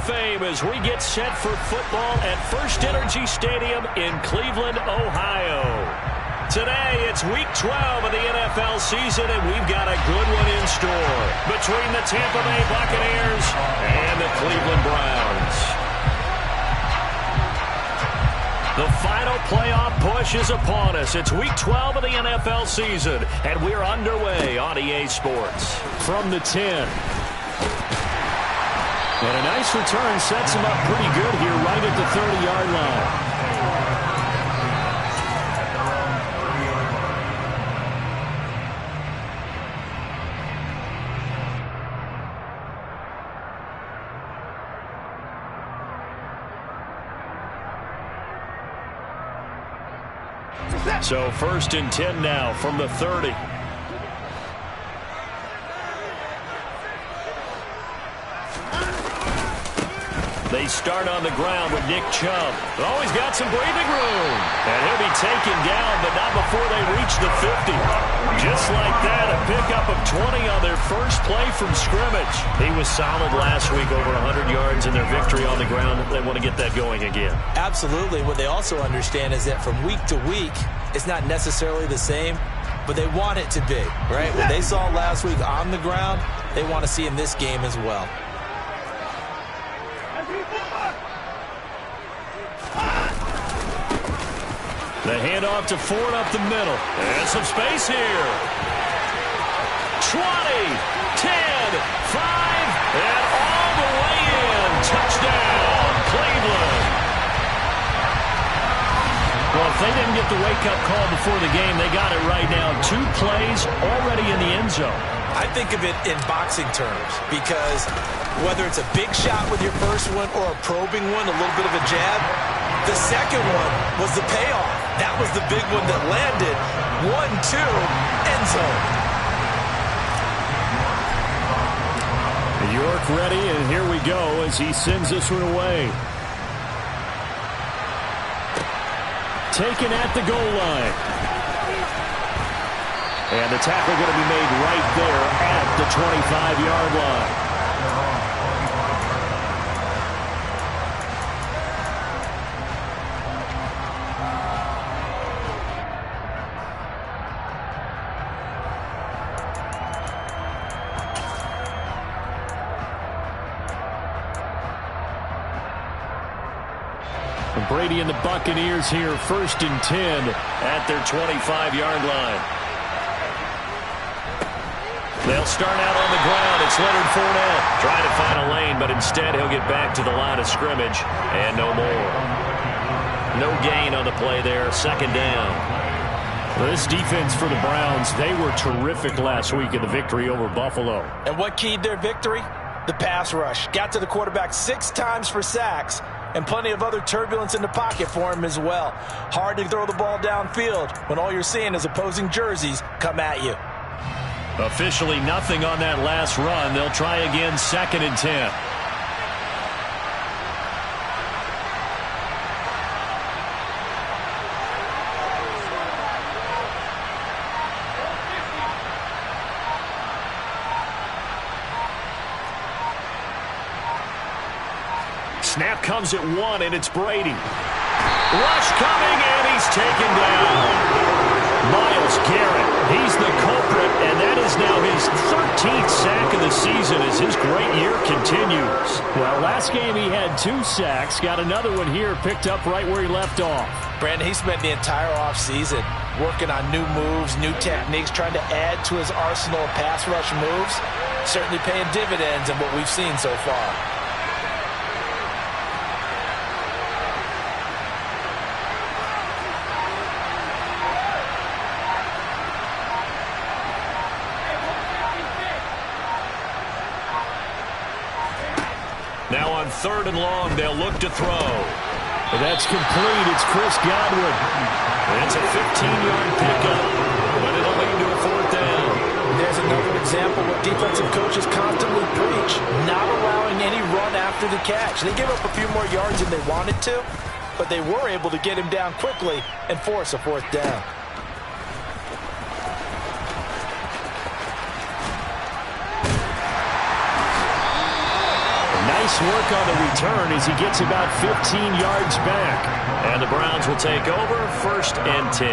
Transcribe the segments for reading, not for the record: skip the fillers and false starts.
Fame as we get set for football at First Energy Stadium in Cleveland, Ohio. Today, it's Week 12 of the NFL season, and we've got a good one in store between the Tampa Bay Buccaneers and the Cleveland Browns. The final playoff push is upon us. It's Week 12 of the NFL season, and we're underway on EA Sports. From the 10. And a nice return sets him up pretty good here right at the 30-yard line. So 1st and 10 now from the 30. They start on the ground with Nick Chubb. Oh, he's got some breathing room. And he'll be taken down, but not before they reach the 50. Just like that, a pickup of 20 on their first play from scrimmage. He was solid last week, over 100 yards in their victory on the ground. They want to get that going again. Absolutely. What they also understand is that from week to week, it's not necessarily the same, but they want it to be, right? What they saw last week on the ground, they want to see in this game as well. The handoff to Ford up the middle. And some space here. 20, 10, 5, and all the way in. Touchdown, Cleveland. Well, if they didn't get the wake-up call before the game, they got it right now. 2 plays already in the end zone. I think of it in boxing terms because whether it's a big shot with your first one or a probing one, a little bit of a jab, the second one was the payoff. That was the big one that landed. 1-2, end zone. York ready, and here we go as he sends this one away. Taken at the goal line. And the tackle going to be made right there at the 25-yard line. Brady and the Buccaneers here, 1st and 10 at their 25-yard line. They'll start out on the ground. It's Leonard Fournette trying to find a lane, but instead he'll get back to the line of scrimmage and no more. No gain on the play there, 2nd down. Well, this defense for the Browns, they were terrific last week in the victory over Buffalo. And what keyed their victory? The pass rush. Got to the quarterback 6 times for sacks. And plenty of other turbulence in the pocket for him as well. Hard to throw the ball downfield when all you're seeing is opposing jerseys come at you. Officially nothing on that last run. They'll try again, 2nd and 10. Snap comes at 1, and it's Brady. Rush coming, and he's taken down. Myles Garrett, he's the culprit, and that is now his 13th sack of the season as his great year continues. Well, last game he had 2 sacks, got another one here, picked up right where he left off. Brandon, he spent the entire offseason working on new moves, new techniques, trying to add to his arsenal of pass rush moves. Certainly paying dividends in what we've seen so far. Now on 3rd and long, they'll look to throw. But that's complete. It's Chris Godwin. It's a 15-yard pickup, but it'll lead to a 4th down. There's another example of what defensive coaches constantly preach, not allowing any run after the catch. They gave up a few more yards than they wanted to, but they were able to get him down quickly and force a 4th down. nice work on the return as he gets about 15 yards back. And the Browns will take over 1st and 10.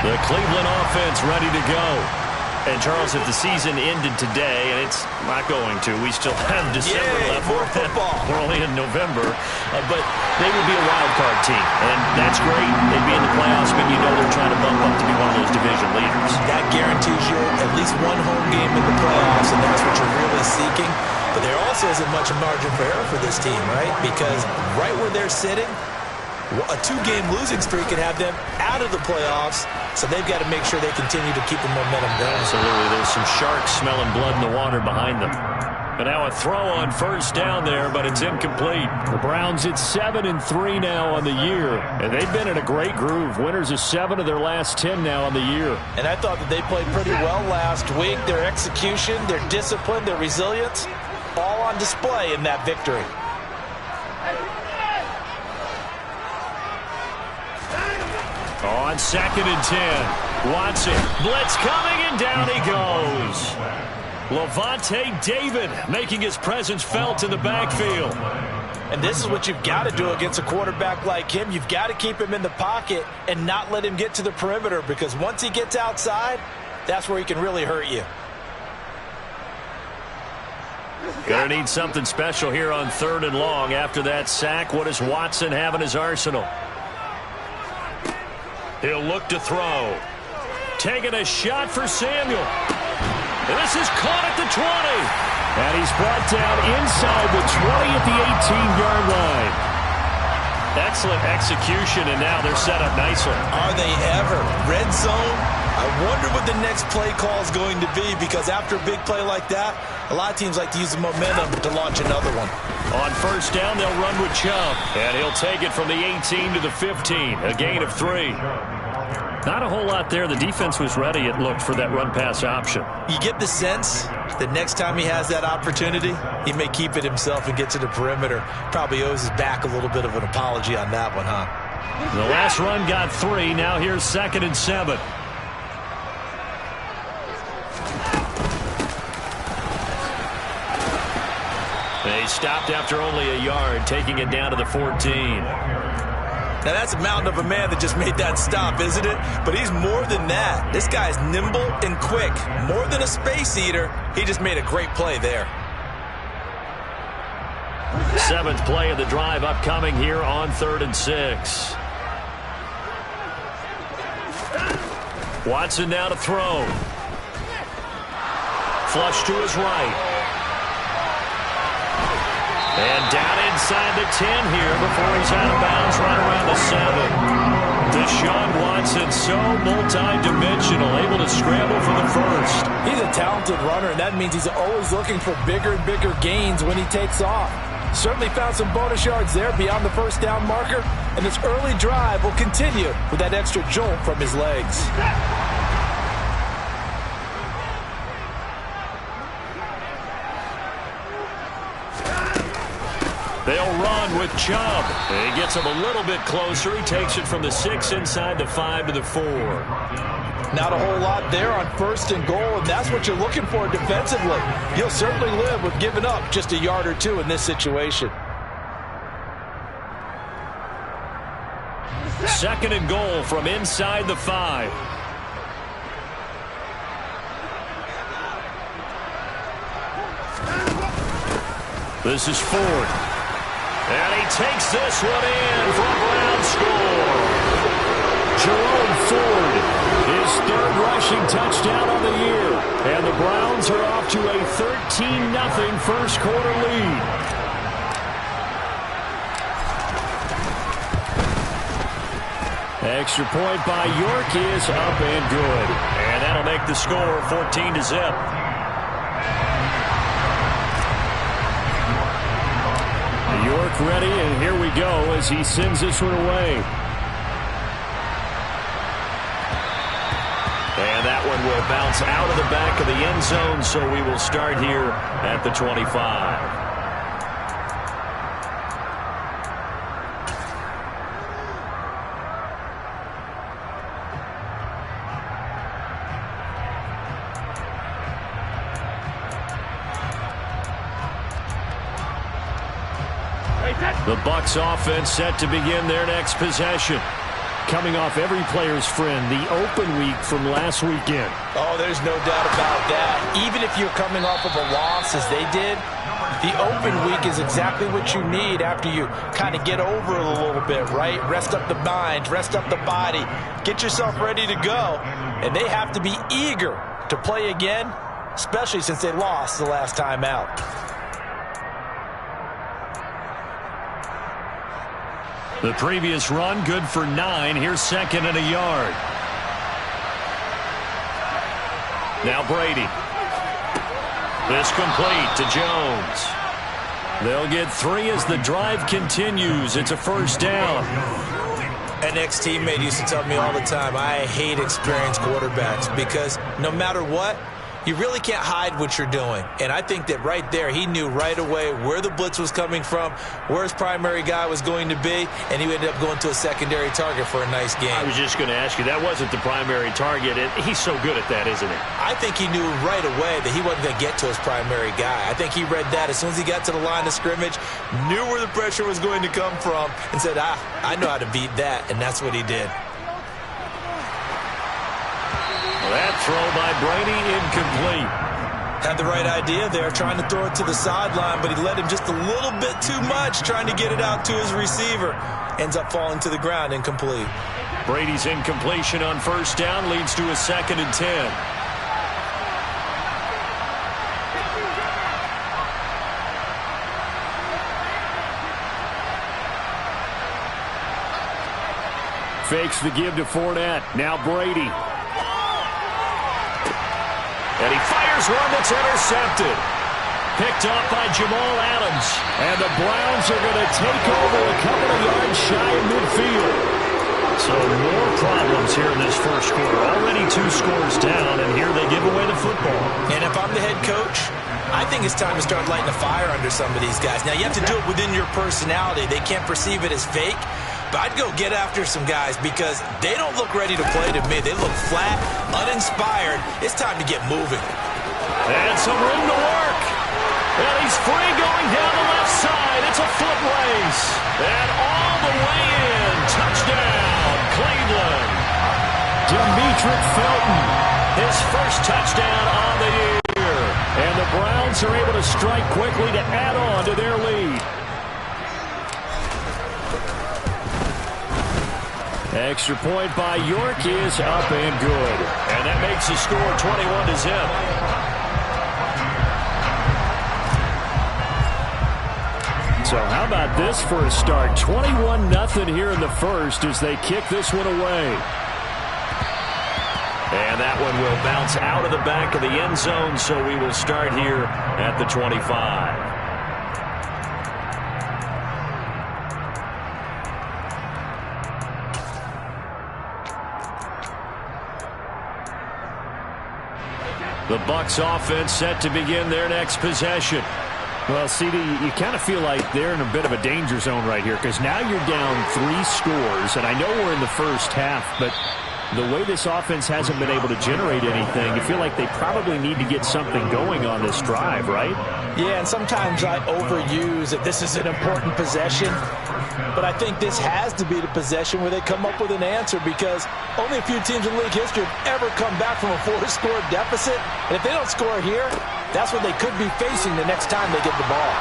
The Cleveland offense ready to go. And, Charles, if the season ended today, and it's not going to, we still have December left. More football. We're only in November. But they would be a wild card team. And that's great. They'd be in the playoffs, but you know they're trying to bump up to be one of those division leaders. That guarantees you at least one home game in the playoffs, and that's what you're really seeking. But there also isn't much margin for error for this team, right? Because right where they're sitting, a 2-game losing streak can have them out of the playoffs, so they've got to make sure they continue to keep the momentum going. Absolutely. There's some sharks smelling blood in the water behind them. But now a throw on 1st down there, but it's incomplete. The Browns at 7-3 now on the year, and they've been in a great groove. Winners of 7 of their last 10 now on the year. And I thought that they played pretty well last week. Their execution, their discipline, their resilience, all on display in that victory. On 2nd and 10, Watson, blitz coming, and down he goes. Levante David making his presence felt in the backfield. And this is what you've got to do against a quarterback like him. You've got to keep him in the pocket and not let him get to the perimeter, because once he gets outside, that's where he can really hurt you. Gonna need something special here on 3rd and long. After that sack, what does Watson have in his arsenal? He'll look to throw. Taking a shot for Samuel. And this is caught at the 20. And he's brought down inside the 20 at the 18-yard line. Excellent execution, and now they're set up nicely. Are they ever? Red zone? I wonder what the next play call is going to be, because after a big play like that, a lot of teams like to use the momentum to launch another one. On 1st down, they'll run with Chubb, and he'll take it from the 18 to the 15, a gain of 3. Not a whole lot there. The defense was ready, it looked, for that run-pass option. You get the sense that next time he has that opportunity, he may keep it himself and get to the perimeter. Probably owes his back a little bit of an apology on that one, huh? The last run got 3. Now here's 2nd and 7. They stopped after only a yard, taking it down to the 14. Now, that's a mountain of a man that just made that stop, isn't it? But he's more than that. This guy's nimble and quick. More than a space eater, he just made a great play there. 7th play of the drive upcoming here on 3rd and 6. Watson now to throw. Flush to his right. And down inside the 10 here before he's out of bounds right around the 7. Deshaun Watson, so multi-dimensional, able to scramble for the 1st. He's a talented runner, and that means he's always looking for bigger and bigger gains when he takes off. Certainly found some bonus yards there beyond the 1st down marker, and this early drive will continue with that extra jolt from his legs. They'll run with Chubb. He gets him a little bit closer. He takes it from the 6 inside the 5 to the 4. Not a whole lot there on 1st and goal, and that's what you're looking for defensively. You'll certainly live with giving up just a yard or 2 in this situation. 2nd and goal from inside the 5. This is Ford. And he takes this one in for a Brown score. Jerome Ford, his 3rd rushing touchdown on the year. And the Browns are off to a 13-0 first quarter lead. Extra point by York is up and good. And that'll make the score 14-0. York ready, and here we go as he sends this one away. And that one will bounce out of the back of the end zone, so we will start here at the 25. The Bucs offense set to begin their next possession. Coming off every player's friend, the open week from last weekend. Oh, there's no doubt about that. Even if you're coming off of a loss as they did, the open week is exactly what you need after you kind of get over it a little bit, right? Rest up the mind, rest up the body, get yourself ready to go. And they have to be eager to play again, especially since they lost the last time out. The previous run, good for 9. Here's second and a yard. Now Brady. This complete to Jones. They'll get 3 as the drive continues. It's a first down. An ex-teammate used to tell me all the time, I hate experienced quarterbacks because no matter what, you really can't hide what you're doing. And I think that right there, he knew right away where the blitz was coming from, where his primary guy was going to be, and he ended up going to a secondary target for a nice game. I was just going to ask you, that wasn't the primary target. He's so good at that, isn't he? I think he knew right away that he wasn't going to get to his primary guy. I think he read that as soon as he got to the line of scrimmage, knew where the pressure was going to come from, and said, I know how to beat that, and that's what he did. That throw by Brady incomplete. Had the right idea there, trying to throw it to the sideline, but he led him just a little bit too much, trying to get it out to his receiver. Ends up falling to the ground, incomplete. Brady's incompletion on first down leads to a 2nd and 10. Fakes the give to Fournette. Now Brady. And he fires one that's intercepted. Picked up by Jamal Adams. And the Browns are going to take over a couple of yards shy of midfield. So more problems here in this first quarter. Already 2 scores down, and here they give away the football. And if I'm the head coach, I think it's time to start lighting a fire under some of these guys. Now, you have to do it within your personality. They can't perceive it as fake. But I'd go get after some guys because they don't look ready to play to me. They look flat, uninspired. It's time to get moving. And some room to work. And he's free going down the left side. It's a foot race. And all the way in. Touchdown, Cleveland. Demetric Felton, his first touchdown on the year. And the Browns are able to strike quickly to add on to their lead. Extra point by York is up and good. And that makes the score 21-0. So how about this for a start? 21-0 here in the first as they kick this one away. And that one will bounce out of the back of the end zone, so we will start here at the 25. The Bucs offense set to begin their next possession. Well, CD, you kind of feel like they're in a bit of a danger zone right here because now you're down 3 scores, and I know we're in the first half, but the way this offense hasn't been able to generate anything, you feel like they probably need to get something going on this drive, right? Yeah, and sometimes I overuse that this is an important possession, but I think this has to be the possession where they come up with an answer because only a few teams in league history have ever come back from a 4-score deficit, and if they don't score here, that's what they could be facing the next time they get the ball.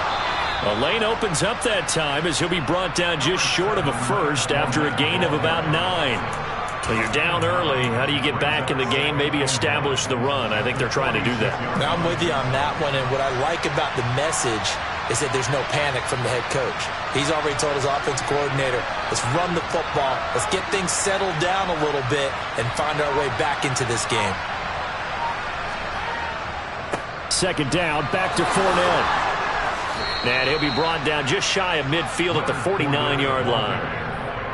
A lane opens up that time as he'll be brought down just short of a first after a gain of about 9. So you're down early. How do you get back in the game, maybe establish the run? I think they're trying to do that. Now, I'm with you on that one, and what I like about the message is that there's no panic from the head coach. He's already told his offensive coordinator, let's run the football, let's get things settled down a little bit and find our way back into this game. Second down, back to Fournette. And he'll be brought down just shy of midfield at the 49-yard line.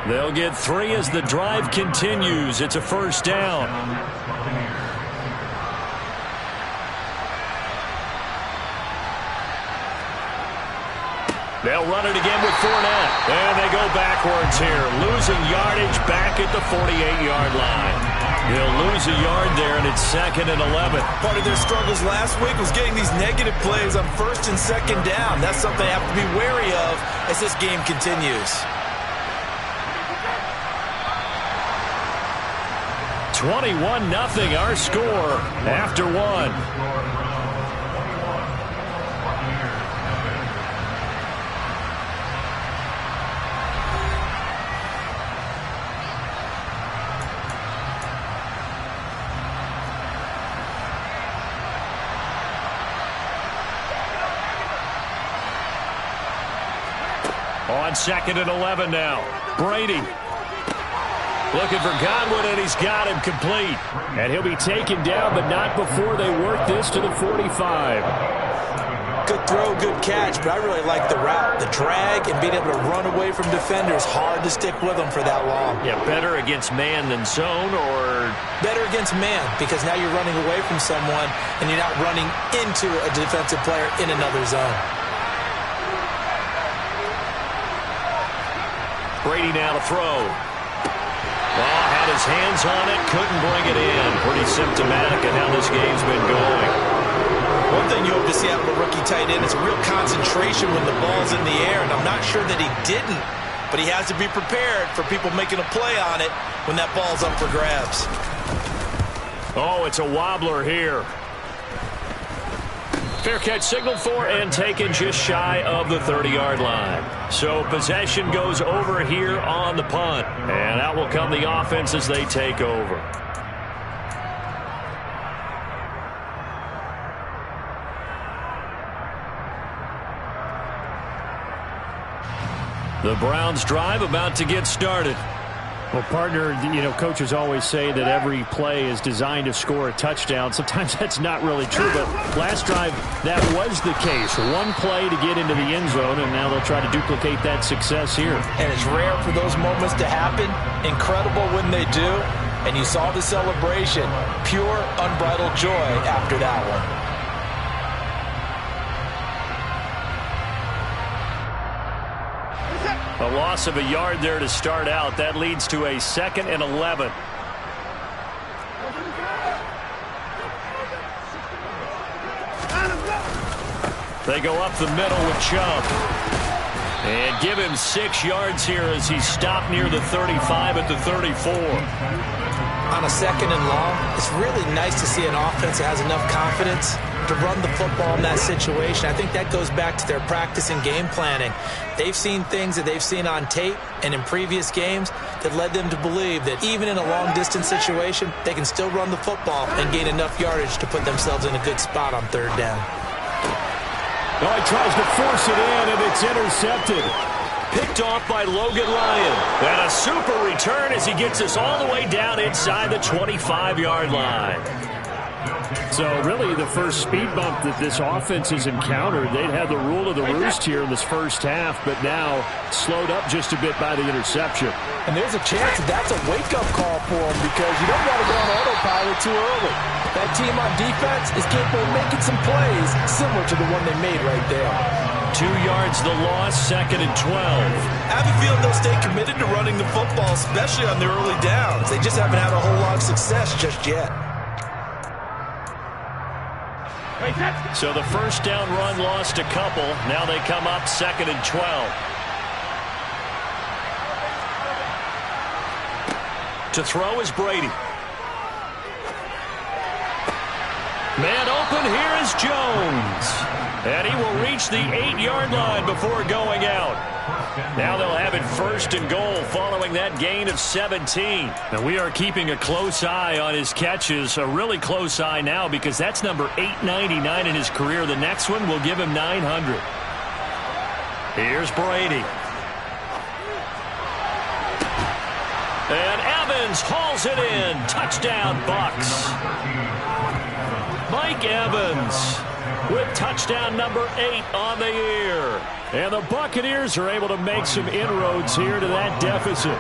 They'll get 3 as the drive continues. It's a first down. They'll run it again with Fournette. And they go backwards here, losing yardage back at the 48-yard line. He'll lose a yard there, and it's 2nd and 11. Part of their struggles last week was getting these negative plays on 1st and 2nd down. That's something they have to be wary of as this game continues. 21-0 our score after 1. On 2nd and 11 now. Brady looking for Godwin, and he's got him complete. And he'll be taken down, but not before they work this to the 45. Good throw, good catch, but I really like the route. The drag and being able to run away from defenders. Hard to stick with them for that long. Yeah, better against man than zone, or? Better against man, because now you're running away from someone, and you're not running into a defensive player in another zone. Brady now to throw. Oh, had his hands on it, couldn't bring it in. Pretty symptomatic of how this game's been going. One thing you hope to see out of a rookie tight end is a real concentration when the ball's in the air, and I'm not sure that he didn't, but he has to be prepared for people making a play on it when that ball's up for grabs. Oh, it's a wobbler here. Fair catch signaled for and taken just shy of the 30-yard line. So possession goes over here on the punt. And out will come the offense as they take over. The Browns drive about to get started. Well, partner, coaches always say that every play is designed to score a touchdown. Sometimes that's not really true, but last drive, that was the case. One play to get into the end zone, and now they'll try to duplicate that success here. And it's rare for those moments to happen. Incredible when they do. And you saw the celebration. Pure, unbridled joy after that one. A loss of a yard there to start out. That leads to a 2nd and 11. They go up the middle with Chubb. And give him 6 yards here as he's stopped near the 35 at the 34. On a 2nd and long, it's really nice to see an offense that has enough confidence to run the football in that situation. I think that goes back to their practice and game planning. They've seen things that they've seen on tape and in previous games that led them to believe that even in a long-distance situation, they can still run the football and gain enough yardage to put themselves in a good spot on 3rd down. Oh, he tries to force it in, and it's intercepted. Picked off by Logan Lyon. And a super return as he gets us all the way down inside the 25-yard line. So really the first speed bump that this offense has encountered. They'd had the rule of the roost here in this first half, but now slowed up just a bit by the interception. And there's a chance that that's a wake-up call for them because you don't want to go on autopilot too early. That team on defense is capable of making some plays similar to the one they made right there. 2 yards the loss, 2nd and 12. I have a feeling they'll stay committed to running the football, especially on their early downs. They just haven't had a whole lot of success just yet. So the first down run lost a couple. Now they come up 2nd and 12. To throw is Brady. Man open, here is Jones. And he will reach the 8-yard line before going out. Now they'll have it 1st and goal following that gain of 17. And we are keeping a close eye on his catches, a really close eye now because that's number 899 in his career. The next one will give him 900. Here's Brady. And Evans hauls it in. Touchdown, Bucks. Mike Evans with touchdown number 8 on the year. And the Buccaneers are able to make some inroads here to that deficit.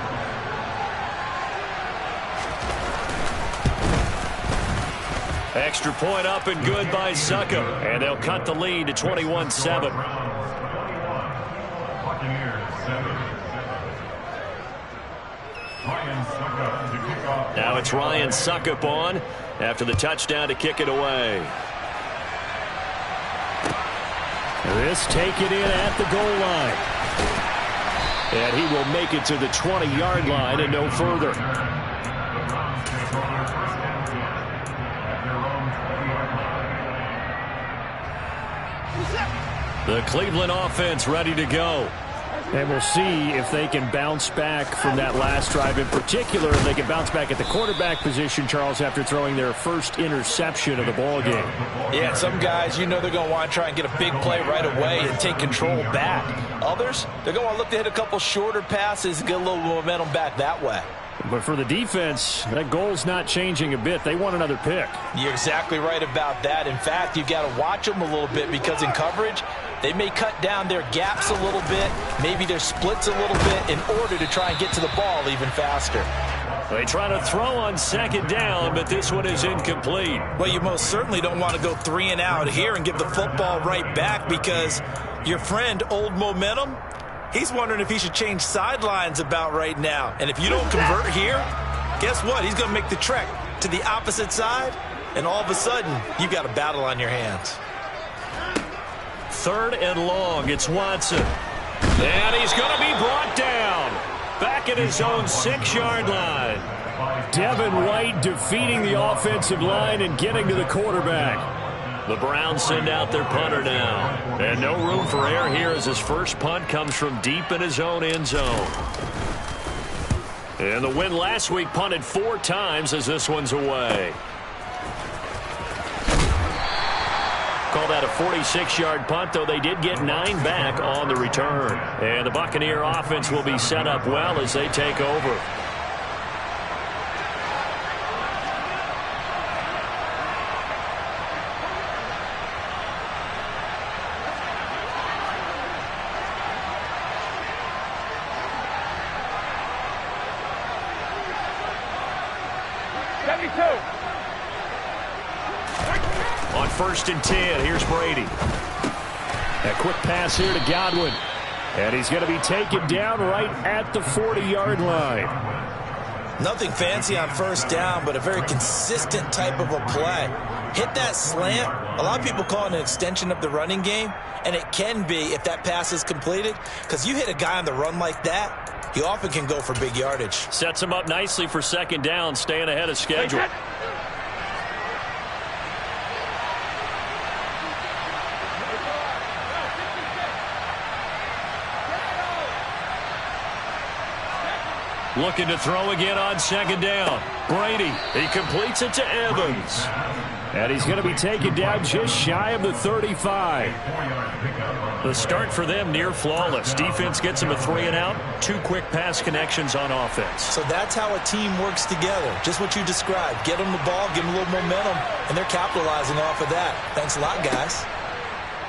Extra point up and good by Suckup. And they'll cut the lead to 21-7. Now it's Ryan Suckup on after the touchdown to kick it away. This taken in at the goal line. And he will make it to the 20-yard line and no further. The Cleveland offense ready to go. And we'll see if they can bounce back from that last drive. In particular, if they can bounce back at the quarterback position, Charles, after throwing their first interception of the ball game. Yeah, some guys, you know they're going to want to try and get a big play right away and take control back. Others, they're going to want to look to hit a couple shorter passes and get a little momentum back that way. But for the defense, that goal's not changing a bit. They want another pick. You're exactly right about that. In fact, you've got to watch them a little bit because in coverage, they may cut down their gaps a little bit, maybe their splits a little bit in order to try and get to the ball even faster. They try to throw on second down, but this one is incomplete. Well, you most certainly don't want to go 3 and out here and give the football right back because your friend, Old Momentum, he's wondering if he should change sidelines about right now. And if you don't convert here, guess what? He's going to make the trek to the opposite side, and all of a sudden, you've got a battle on your hands. 3rd and long. It's Watson. And he's going to be brought down. Back at his own 6-yard line. Devin White defeating the offensive line and getting to the quarterback. The Browns send out their punter now. And no room for error here as his first punt comes from deep in his own end zone. And the win last week punted 4 times as this one's away. Call that a 46-yard punt, though they did get 9 back on the return. And the Buccaneer offense will be set up well as they take over. On 1st and 10, here's Brady. A quick pass here to Godwin. And he's going to be taken down right at the 40-yard line. Nothing fancy on 1st down, but a very consistent type of a play. Hit that slant. A lot of people call it an extension of the running game, and it can be if that pass is completed, because you hit a guy on the run like that, he often can go for big yardage. Sets him up nicely for 2nd down, staying ahead of schedule. Looking to throw again on 2nd down. Brady, he completes it to Evans. And he's going to be taken down just shy of the 35. The start for them near flawless. Defense gets them a 3 and out. 2 quick pass connections on offense. So that's how a team works together. Just what you described. Get them the ball, give them a little momentum, and they're capitalizing off of that. Thanks a lot, guys.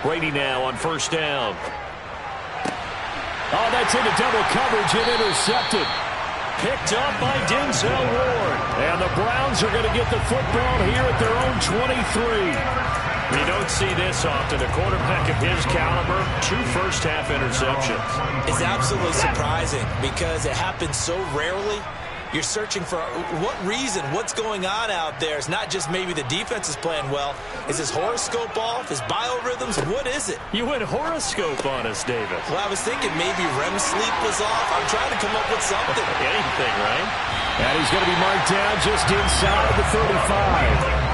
Brady now on 1st down. Oh, that's into double coverage and intercepted. Picked up by Denzel Ward. And the Browns are going to get the football here at their own 23. You don't see this often. A quarterback of his caliber, 2 first-half interceptions. It's absolutely surprising because it happens so rarely. You're searching for what reason, what's going on out there. It's not just maybe the defense is playing well. Is his horoscope off? His biorhythms? What is it? You went horoscope on us, David. Well, I was thinking maybe REM sleep was off. I'm trying to come up with something. Anything, right? And he's going to be marked down just inside the 35.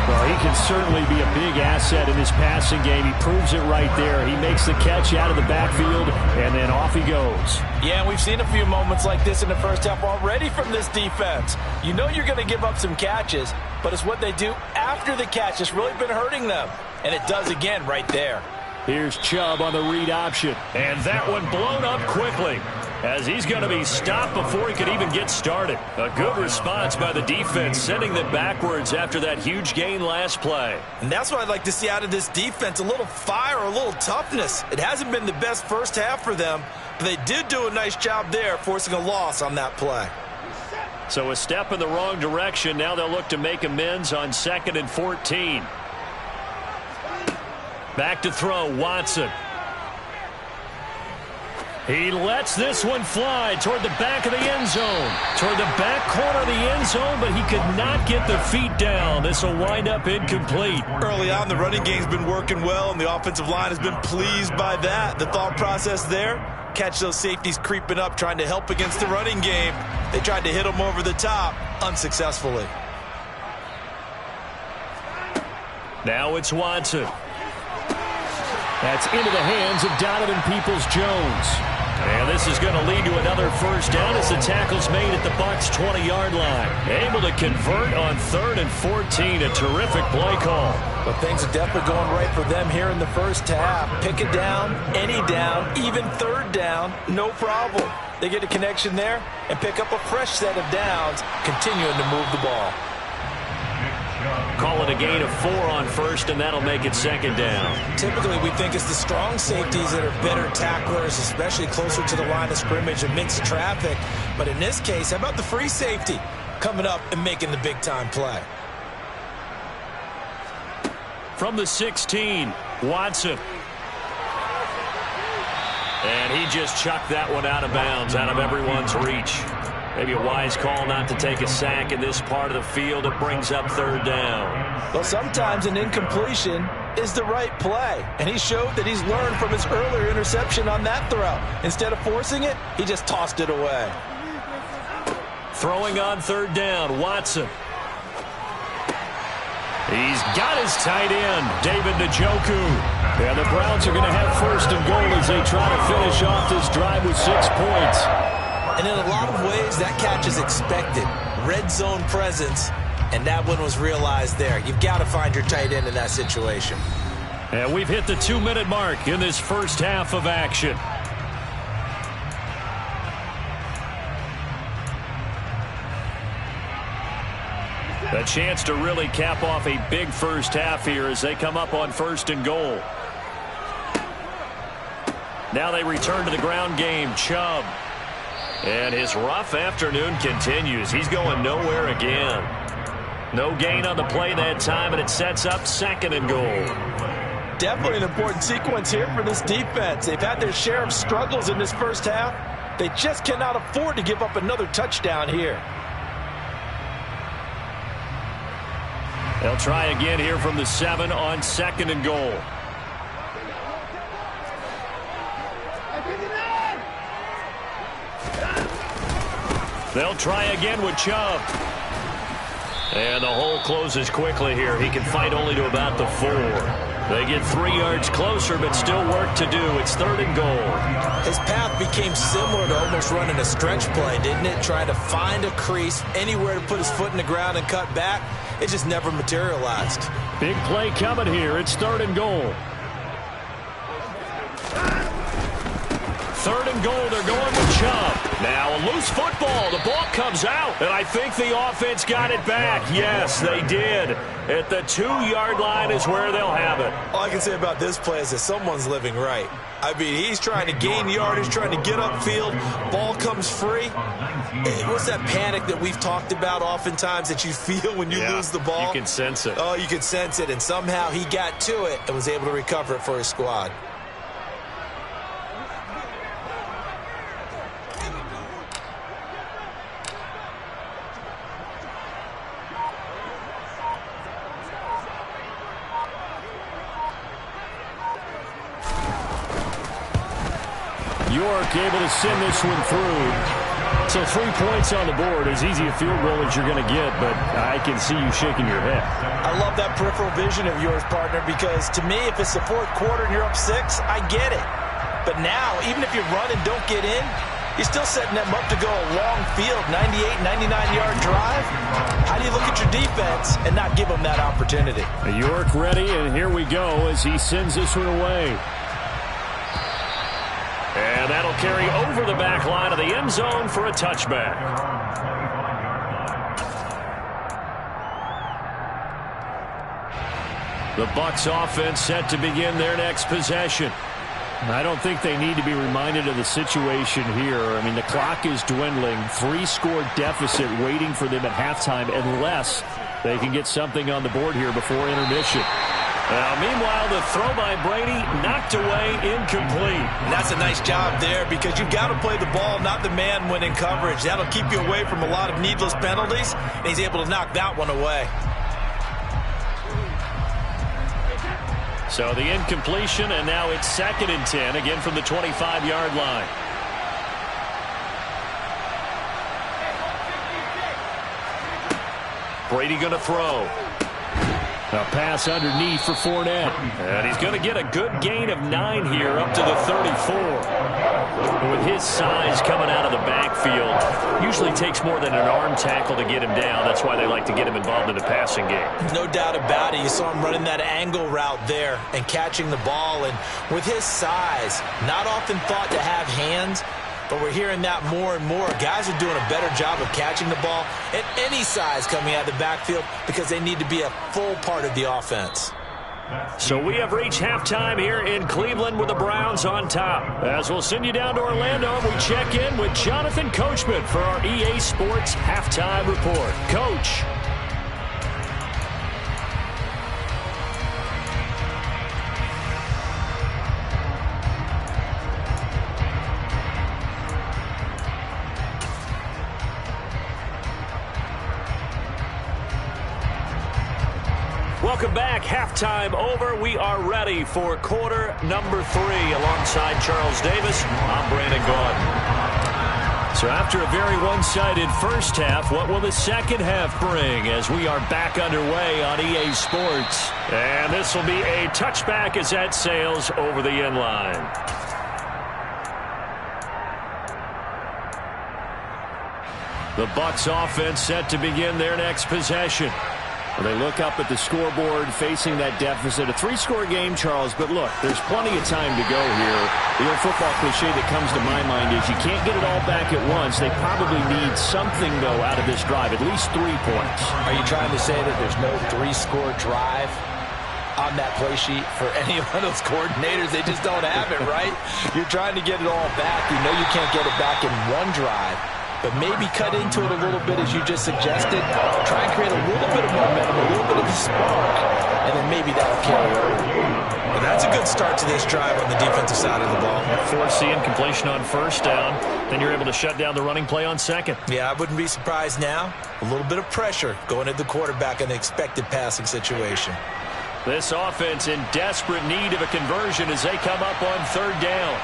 Well, he can certainly be a big asset in his passing game. He proves it right there. He makes the catch out of the backfield, and then off he goes. Yeah, we've seen a few moments like this in the first half already from this defense. You know you're going to give up some catches, but it's what they do after the catch that's really been hurting them. And it does again right there. Here's Chubb on the read option. And that one blown up quickly as he's going to be stopped before he could even get started. A good response by the defense, sending them backwards after that huge gain last play. And that's what I'd like to see out of this defense, a little fire, a little toughness. It hasn't been the best first half for them, but they did do a nice job there, forcing a loss on that play. So a step in the wrong direction. Now they'll look to make amends on 2nd and 14. Back to throw, Watson. He lets this one fly toward the back of the end zone. Toward the back corner of the end zone, but he could not get the feet down. This will wind up incomplete. Early on, the running game's been working well, and the offensive line has been pleased by that. The thought process there, catch those safeties creeping up, trying to help against the running game. They tried to hit him over the top, unsuccessfully. Now it's Watson. That's into the hands of Donovan Peoples-Jones. And this is going to lead to another first down as the tackle's made at the Bucs' 20-yard line. Able to convert on 3rd and 14. A terrific play call. But things are definitely going right for them here in the first half. Pick it down, any down, even 3rd down, no problem. They get a connection there and pick up a fresh set of downs, continuing to move the ball. Call it a gain of 4 on 1st, and that'll make it 2nd down. Typically, we think it's the strong safeties that are better tacklers, especially closer to the line of scrimmage amidst traffic. But in this case, how about the free safety coming up and making the big-time play? From the 16, Watson. And he just chucked that one out of bounds, out of everyone's reach. Maybe a wise call not to take a sack in this part of the field. It brings up 3rd down. Well, sometimes an incompletion is the right play. And he showed that he's learned from his earlier interception on that throw. Instead of forcing it, he just tossed it away. Throwing on 3rd down, Watson. He's got his tight end, David Njoku. And the Browns are going to have 1st and goal as they try to finish off this drive with 6 points. And in a lot of ways, that catch is expected. Red zone presence, and that one was realized there. You've got to find your tight end in that situation. And we've hit the 2-minute mark in this first half of action. A chance to really cap off a big first half here as they come up on 1st and goal. Now they return to the ground game. Chubb. And his rough afternoon continues. He's going nowhere again. No gain on the play that time, and it sets up 2nd and goal. Definitely an important sequence here for this defense. They've had their share of struggles in this first half. They just cannot afford to give up another touchdown here. They'll try again here from the 7 on 2nd and goal. They'll try again with Chubb. And the hole closes quickly here. He can fight only to about the 4. They get 3 yards closer, but still work to do. It's 3rd and goal. His path became similar to almost running a stretch play, didn't it? Trying to find a crease, anywhere to put his foot in the ground and cut back. It just never materialized. Big play coming here. It's 3rd and goal. 3rd and goal. They're going with Chubb. Now a loose football. The ball comes out. And I think the offense got it back. Yes, they did. At the 2-yard line is where they'll have it. All I can say about this play is that someone's living right. I mean, he's trying to gain yardage, trying to get upfield. Ball comes free. What's that panic that we've talked about oftentimes that you feel when you lose the ball? You can sense it. Oh, you can sense it. And somehow he got to it and was able to recover it for his squad. York able to send this one through. So 3 points on the board, as easy a field goal as you're going to get, but I can see you shaking your head. I love that peripheral vision of yours, partner, because to me, if it's the 4th quarter and you're up 6, I get it. But now, even if you run and don't get in, you're still setting them up to go a long field, 98, 99-yard drive. How do you look at your defense and not give them that opportunity? York ready, and here we go as he sends this one away. And that'll carry over the back line of the end zone for a touchback. The Bucs offense set to begin their next possession. I don't think they need to be reminded of the situation here. I mean, the clock is dwindling. 3-score deficit waiting for them at halftime unless they can get something on the board here before intermission. Meanwhile, the throw by Brady knocked away, incomplete. And that's a nice job there because you've got to play the ball, not the man when in coverage. That'll keep you away from a lot of needless penalties, and he's able to knock that one away. So the incompletion, and now it's 2nd and 10, again from the 25-yard line. Brady going to throw. A pass underneath for Fournette. And he's going to get a good gain of 9 here up to the 34. With his size coming out of the backfield, usually takes more than an arm tackle to get him down. That's why they like to get him involved in the passing game. No doubt about it. You saw him running that angle route there and catching the ball. And with his size, not often thought to have hands, but we're hearing that more and more. Guys are doing a better job of catching the ball at any size coming out of the backfield because they need to be a full part of the offense. So we have reached halftime here in Cleveland with the Browns on top. As we'll send you down to Orlando, we check in with Jonathan Coachman for our EA Sports Halftime Report. Coach. Welcome back. Halftime over. We are ready for quarter number 3. Alongside Charles Davis, I'm Brandon Gaudin. So after a very one-sided first half, what will the second half bring as we are back underway on EA Sports? And this will be a touchback as that sails over the end line. The Bucs offense set to begin their next possession. Well, they look up at the scoreboard facing that deficit. A 3-score game, Charles, but look, there's plenty of time to go here. The old football cliche that comes to my mind is you can't get it all back at once. They probably need something, though, out of this drive, at least 3 points. Are you trying to say that there's no 3-score drive on that play sheet for any one of those coordinators? They just don't have it, right? You're trying to get it all back. You know you can't get it back in one drive. But maybe cut into it a little bit, as you just suggested. Try and create a little bit of momentum, a little bit of a spark, and then maybe that'll carry over. But that's a good start to this drive on the defensive side of the ball. Force the incompletion on first down. Then you're able to shut down the running play on second. Yeah, I wouldn't be surprised now. A little bit of pressure going at the quarterback in an expected passing situation. This offense in desperate need of a conversion as they come up on third down.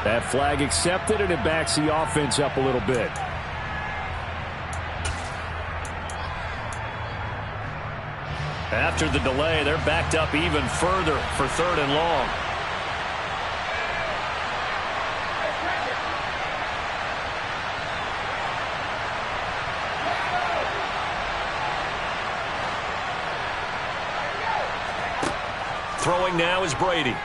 That flag accepted, and it backs the offense up a little bit. After the delay, they're backed up even further for 3rd and long. Throwing now is Brady.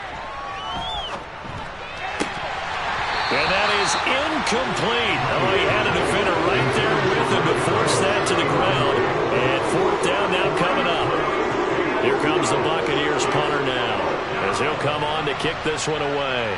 And that is incomplete. Oh, he had a defender right there with him to force that to the ground. And 4th down now coming up. Here comes the Buccaneers punter now, as he'll come on to kick this one away.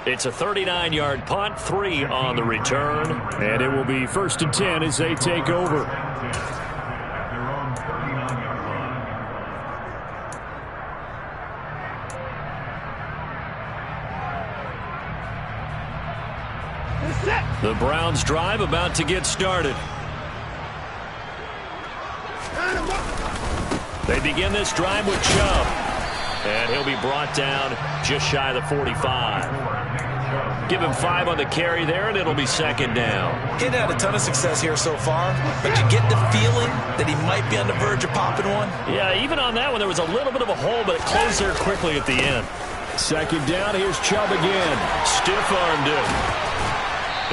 It's a 39-yard punt, 3 on the return. And it will be 1st and 10 as they take over. The Browns drive about to get started. They begin this drive with Chubb. And he'll be brought down just shy of the 45. Give him 5 on the carry there, and it'll be 2nd down. He's had a ton of success here so far, but you get the feeling that he might be on the verge of popping one. Yeah, even on that one, there was a little bit of a hole, but it closed there quickly at the end. 2nd down, here's Chubb again. Stiff-armed him.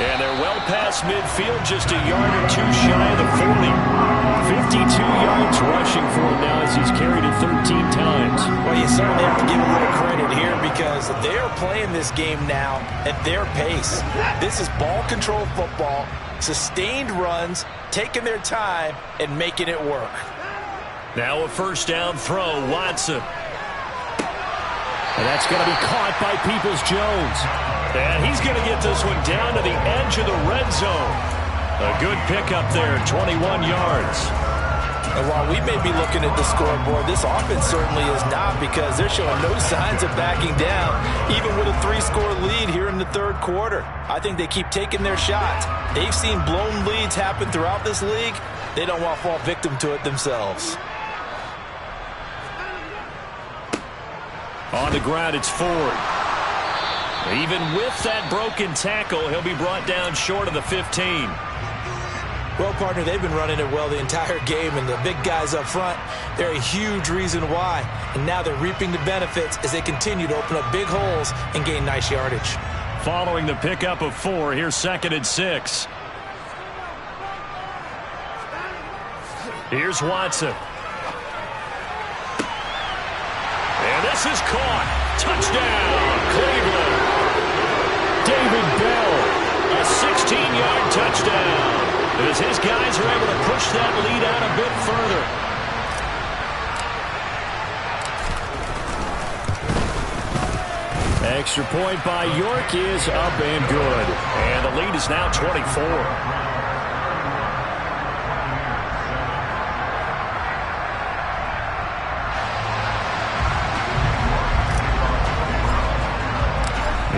And they're well past midfield, just a yard or 2 shy of the 40. 52 yards rushing for him now as he's carried it 13 times. Well, you certainly have to give a little credit here because they are playing this game now at their pace. This is ball control football, sustained runs, taking their time, and making it work. Now a first down throw, Watson. And that's going to be caught by Peoples-Jones. And he's going to get this one down to the edge of the red zone. A good pickup there, 21 yards. And while we may be looking at the scoreboard, this offense certainly is not because they're showing no signs of backing down, even with a 3-score lead here in the third quarter. I think they keep taking their shots. They've seen blown leads happen throughout this league. They don't want to fall victim to it themselves. On the ground, it's Ford. Even with that broken tackle, he'll be brought down short of the 15. Well, partner, they've been running it well the entire game, and the big guys up front, they're a huge reason why. And now they're reaping the benefits as they continue to open up big holes and gain nice yardage. Following the pickup of 4, here's 2nd and 6. Here's Watson. And this is caught. Touchdown, Cleveland. David Bell. A 16-yard touchdown. As his guys are able to push that lead out a bit further. Extra point by York is up and good. And the lead is now 24.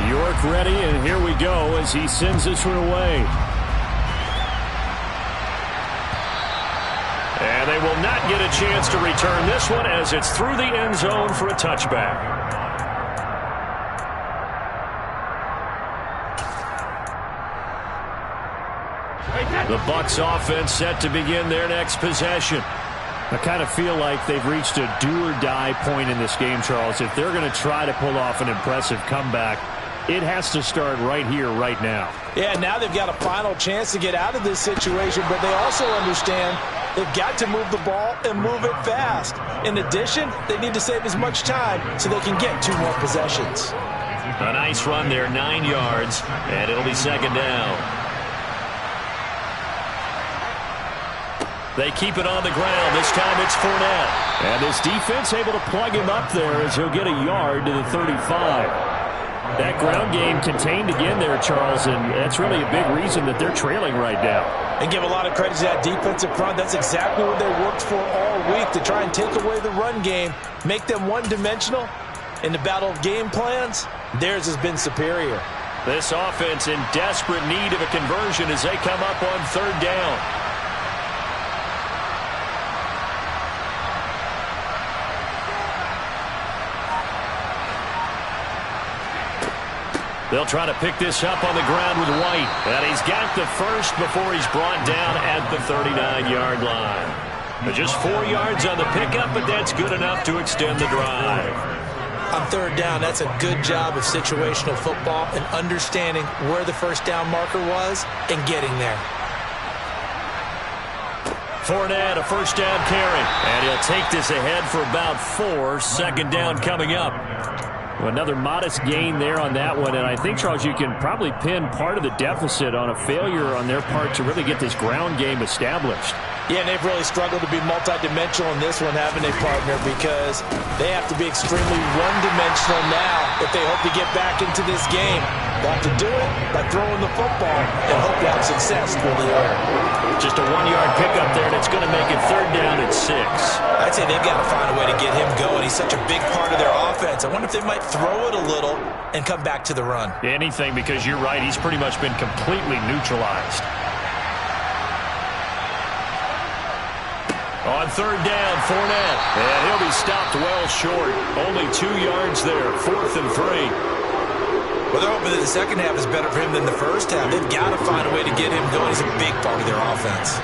York ready, and here we go as he sends this one away. And they will not get a chance to return this one as it's through the end zone for a touchback. The Bucs offense set to begin their next possession. I kind of feel like they've reached a do-or-die point in this game, Charles. If they're going to try to pull off an impressive comeback, it has to start right here, right now. Yeah, now they've got a final chance to get out of this situation, but they also understand they've got to move the ball and move it fast. In addition, they need to save as much time so they can get 2 more possessions. A nice run there, 9 yards, and it'll be 2nd down. They keep it on the ground. This time it's Fournette. And this defense able to plug him up there as he'll get a yard to the 35. That ground game contained again there, Charles, and that's really a big reason that they're trailing right now. And give a lot of credit to that defensive front. That's exactly what they worked for all week, to try and take away the run game, make them one-dimensional. In the battle of game plans, theirs has been superior. This offense in desperate need of a conversion as they come up on 3rd down. They'll try to pick this up on the ground with White. And he's got the first before he's brought down at the 39-yard line. But just 4 yards on the pickup, but that's good enough to extend the drive. On 3rd down, that's a good job of situational football and understanding where the first down marker was and getting there. Fournette, a first down carry. And he'll take this ahead for about 4. 2nd down coming up. Well, another modest gain there on that one, and I think, Charles, you can probably pin part of the deficit on a failure on their part to really get this ground game established. Yeah, and they've really struggled to be multidimensional in this one, haven't they, partner? Because they have to be extremely one-dimensional now if they hope to get back into this game. They'll have to do it by throwing the football and hope to have success through the air. Just a 1-yard pickup there, and it's going to make it 3rd down at 6. I'd say they've got to find a way to get him going. He's such a big part of their offense. I wonder if they might throw it a little and come back to the run. Anything, because you're right, he's pretty much been completely neutralized. On 3rd down, Fournette. And he'll be stopped well short. Only 2 yards there, 4th and 3. Well, they're hoping that the second half is better for him than the first half. They've got to find a way to get him going. He's a big part of their offense.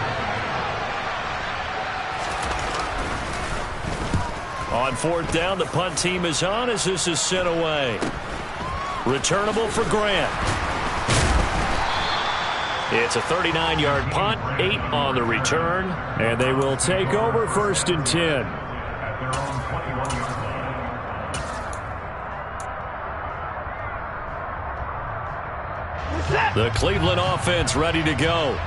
On 4th down, the punt team is on as this is sent away. Returnable for Grant. It's a 39-yard punt, 8 on the return. And they will take over 1st and 10. The Cleveland offense ready to go.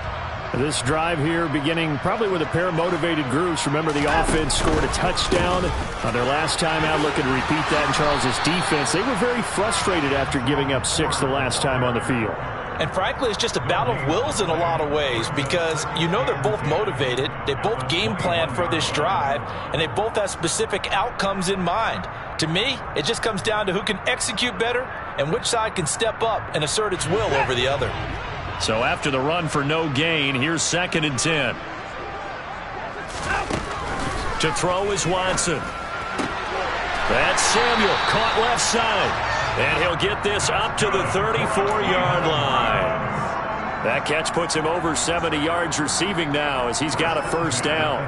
This drive here beginning probably with a pair of motivated groups. Remember, the offense scored a touchdown on their last time out. Looking to repeat that in Charles' defense. They were very frustrated after giving up 6 the last time on the field. And frankly, it's just a battle of wills in a lot of ways because you know they're both motivated. They both game plan for this drive, and they both have specific outcomes in mind. To me, it just comes down to who can execute better and which side can step up and assert its will over the other. So after the run for no gain, here's 2nd and 10. To throw is Watson. That's Samuel, caught left side. And he'll get this up to the 34-yard line. That catch puts him over 70 yards receiving now as he's got a 1st down.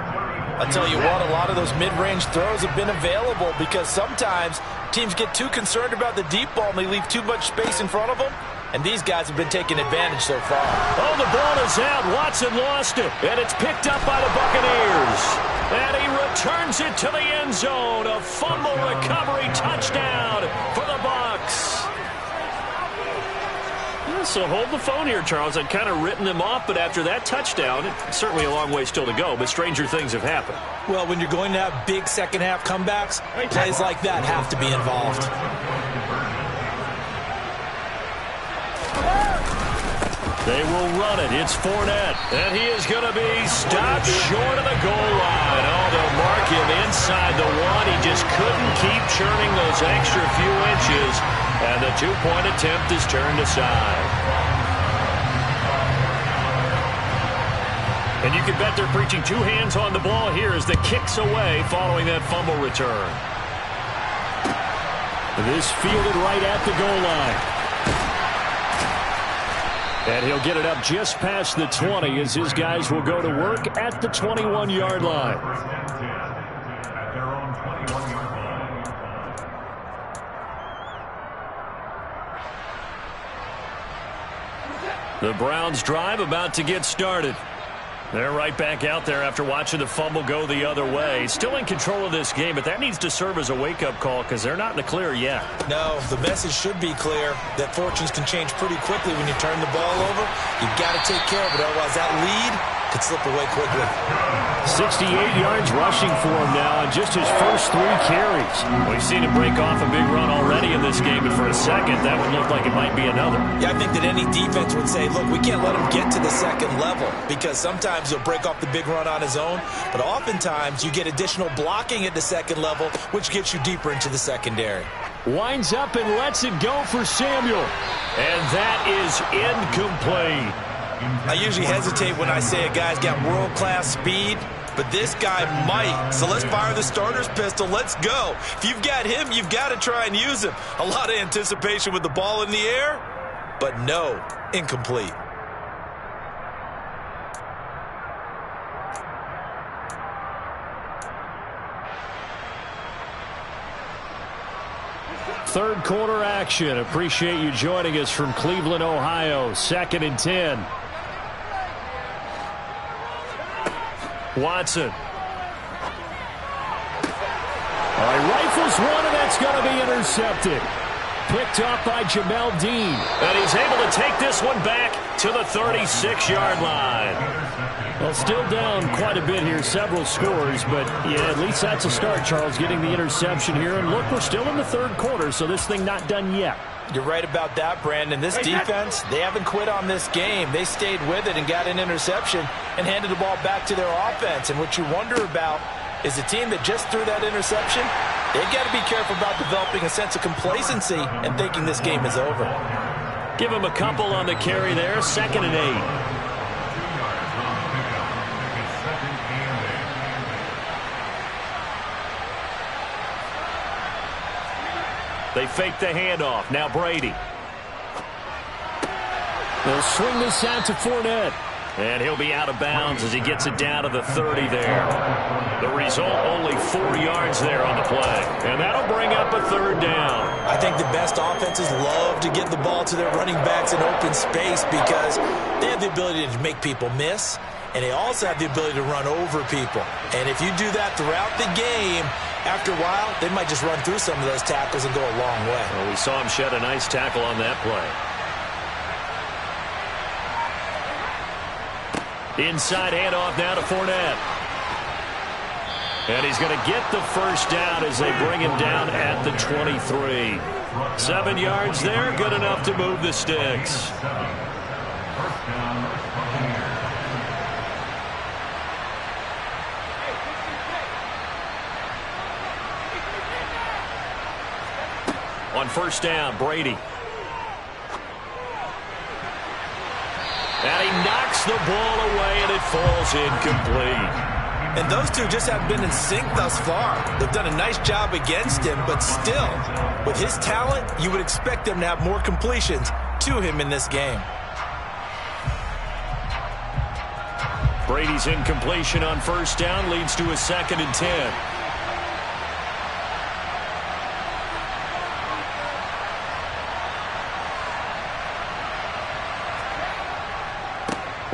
I'll tell you what, a lot of those mid-range throws have been available because sometimes teams get too concerned about the deep ball and they leave too much space in front of them. And these guys have been taking advantage so far. Oh, the ball is out. Watson lost it. And it's picked up by the Buccaneers. And he returns it to the end zone. A fumble recovery touchdown for the Bucs. Yeah, so hold the phone here, Charles. I'd kind of written them off, but after that touchdown, it's certainly a long way still to go, but stranger things have happened. Well, when you're going to have big second-half comebacks, plays like that have to be involved. They will run it. It's Fournette. And he is going to be stopped short of the goal line. Oh, they'll mark him inside the 1. He just couldn't keep churning those extra few inches. And the 2-point attempt is turned aside. And you can bet they're preaching 2 hands on the ball here as the kick's away following that fumble return. This fielded right at the goal line. And he'll get it up just past the 20 as his guys will go to work at the 21-yard line. The Browns drive about to get started. They're right back out there after watching the fumble go the other way. Still in control of this game, but that needs to serve as a wake-up call because they're not in the clear yet. No, the message should be clear that fortunes can change pretty quickly when you turn the ball over. You've got to take care of it, otherwise that lead could slip away quickly. 68 yards rushing for him now on just his first 3 carries. We've seen him break off a big run already in this game, and for a second, that would look like it might be another. Yeah, I think that any defense would say, look, we can't let him get to the second level because sometimes he'll break off the big run on his own, but oftentimes you get additional blocking at the second level, which gets you deeper into the secondary. Winds up and lets it go for Samuel. And that is incomplete. I usually hesitate when I say a guy's got world-class speed, but this guy might. So let's fire the starter's pistol. Let's go. If you've got him, you've got to try and use him. A lot of anticipation with the ball in the air, but no, incomplete. Third quarter action. Appreciate you joining us from Cleveland, Ohio. 2nd and 10. Watson. All right, rifles one, and that's going to be intercepted. Picked off by Jamel Dean. And he's able to take this one back to the 36-yard line. Well, still down quite a bit here, several scores, but yeah, at least that's a start, Charles, getting the interception here. And look, we're still in the third quarter, so this thing not done yet. You're right about that, Brandon. This defense, they haven't quit on this game. They stayed with it and got an interception and handed the ball back to their offense. And what you wonder about is a team that just threw that interception, they've got to be careful about developing a sense of complacency and thinking this game is over. Give him a couple on the carry there, 2nd and 8. They fake the handoff. Now Brady. They'll swing this out to Fournette. And he'll be out of bounds as he gets it down to the 30 there. The result, only 4 yards there on the play. And that'll bring up a 3rd down. I think the best offenses love to get the ball to their running backs in open space because they have the ability to make people miss, and they also have the ability to run over people. And if you do that throughout the game, after a while, they might just run through some of those tackles and go a long way. Well, we saw him shed a nice tackle on that play. Inside handoff now to Fournette. And he's going to get the first down as they bring him down at the 23. 7 yards there, good enough to move the sticks. On first down, Brady. And he knocks the ball away, and it falls incomplete. And those two just haven't been in sync thus far. They've done a nice job against him, but still, with his talent, you would expect them to have more completions to him in this game. Brady's incompletion on first down leads to a 2nd and 10.